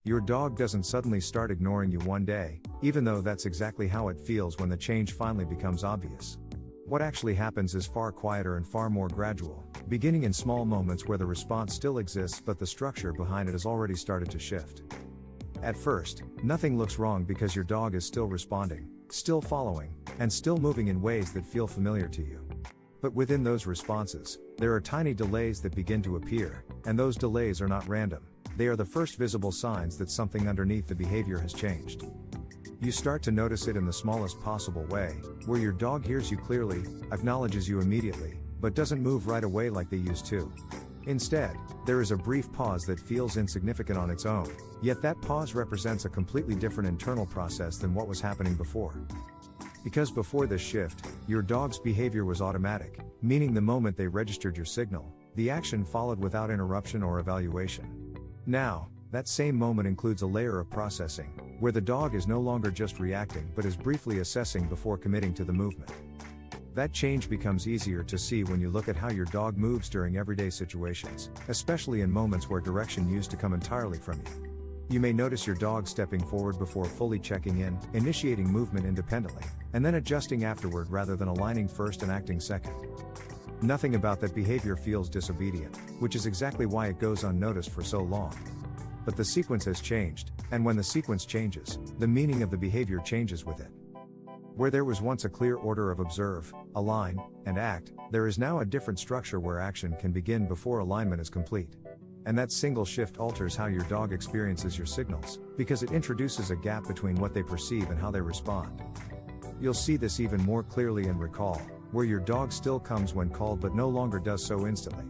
Your dog doesn't suddenly start ignoring you one day, even though that's exactly how it feels when the change finally becomes obvious. What actually happens is far quieter and far more gradual, beginning in small moments where the response still exists but the structure behind it has already started to shift. At first, nothing looks wrong because your dog is still responding, still following, and still moving in ways that feel familiar to you. But within those responses, there are tiny delays that begin to appear, and those delays are not random. They are the first visible signs that something underneath the behavior has changed. You start to notice it in the smallest possible way, where your dog hears you clearly, acknowledges you immediately, but doesn't move right away like they used to. Instead, there is a brief pause that feels insignificant on its own, yet that pause represents a completely different internal process than what was happening before. Because before this shift, your dog's behavior was automatic, meaning the moment they registered your signal, the action followed without interruption or evaluation. Now, that same moment includes a layer of processing, where the dog is no longer just reacting but is briefly assessing before committing to the movement. That change becomes easier to see when you look at how your dog moves during everyday situations, especially in moments where direction used to come entirely from you. You may notice your dog stepping forward before fully checking in, initiating movement independently, and then adjusting afterward rather than aligning first and acting second. Nothing about that behavior feels disobedient, which is exactly why it goes unnoticed for so long. But the sequence has changed, and when the sequence changes, the meaning of the behavior changes with it. Where there was once a clear order of observe, align, and act, there is now a different structure where action can begin before alignment is complete. And that single shift alters how your dog experiences your signals, because it introduces a gap between what they perceive and how they respond. You'll see this even more clearly in recall, where your dog still comes when called but no longer does so instantly.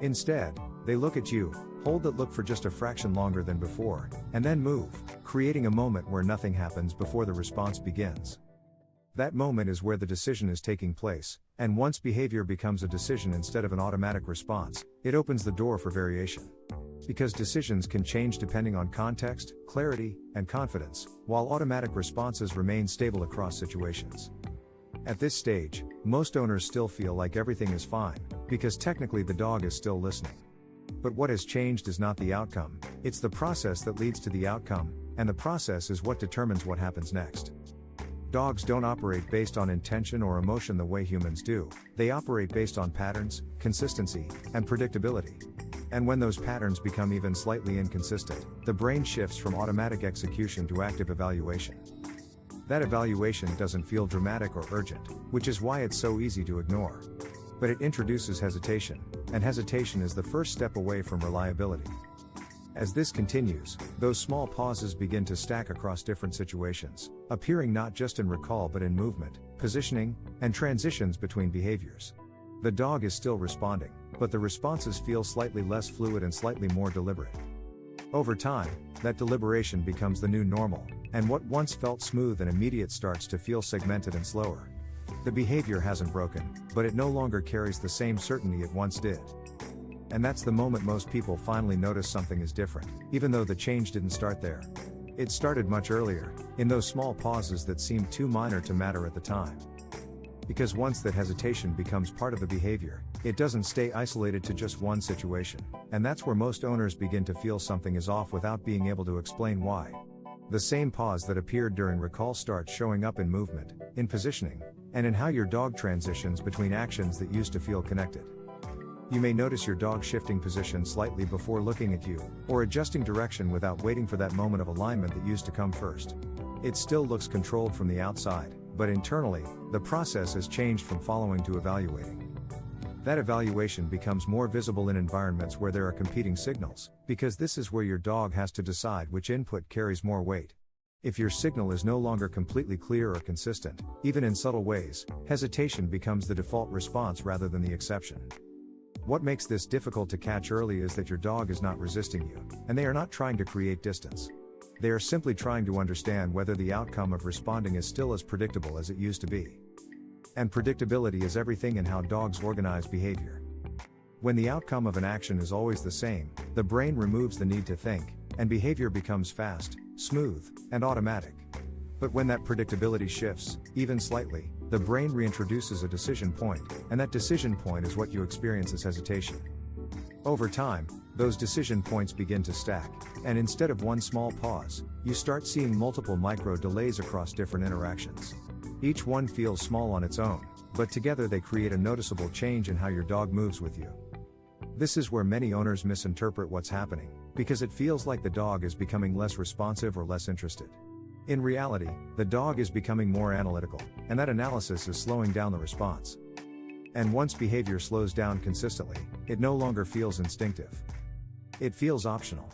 Instead, they look at you, hold that look for just a fraction longer than before, and then move, creating a moment where nothing happens before the response begins. That moment is where the decision is taking place, and once behavior becomes a decision instead of an automatic response, it opens the door for variation. Because decisions can change depending on context, clarity, and confidence, while automatic responses remain stable across situations. At this stage, most owners still feel like everything is fine, because technically the dog is still listening. But what has changed is not the outcome, it's the process that leads to the outcome, and the process is what determines what happens next. Dogs don't operate based on intention or emotion the way humans do, they operate based on patterns, consistency, and predictability. And when those patterns become even slightly inconsistent, the brain shifts from automatic execution to active evaluation. That evaluation doesn't feel dramatic or urgent, which is why it's so easy to ignore. But it introduces hesitation, and hesitation is the first step away from reliability. As this continues, those small pauses begin to stack across different situations, appearing not just in recall but in movement, positioning, and transitions between behaviors. The dog is still responding, but the responses feel slightly less fluid and slightly more deliberate. Over time, that deliberation becomes the new normal, and what once felt smooth and immediate starts to feel segmented and slower. The behavior hasn't broken, but it no longer carries the same certainty it once did. And that's the moment most people finally notice something is different, even though the change didn't start there. It started much earlier, in those small pauses that seemed too minor to matter at the time. Because once that hesitation becomes part of the behavior, it doesn't stay isolated to just one situation, and that's where most owners begin to feel something is off without being able to explain why. The same pause that appeared during recall starts showing up in movement, in positioning, and in how your dog transitions between actions that used to feel connected. You may notice your dog shifting position slightly before looking at you, or adjusting direction without waiting for that moment of alignment that used to come first. It still looks controlled from the outside, but internally, the process has changed from following to evaluating. That evaluation becomes more visible in environments where there are competing signals, because this is where your dog has to decide which input carries more weight. If your signal is no longer completely clear or consistent, even in subtle ways, hesitation becomes the default response rather than the exception. What makes this difficult to catch early is that your dog is not resisting you, and they are not trying to create distance. They are simply trying to understand whether the outcome of responding is still as predictable as it used to be. And predictability is everything in how dogs organize behavior. When the outcome of an action is always the same, the brain removes the need to think, and behavior becomes fast, smooth, and automatic. But when that predictability shifts, even slightly, the brain reintroduces a decision point, and that decision point is what you experience as hesitation. Over time, those decision points begin to stack, And instead of one small pause, you start seeing multiple micro delays across different interactions. Each one feels small on its own, but together they create a noticeable change in how your dog moves with you. This is where many owners misinterpret what's happening, because it feels like the dog is becoming less responsive or less interested. In reality, the dog is becoming more analytical, and that analysis is slowing down the response. And once behavior slows down consistently, it no longer feels instinctive. It feels optional.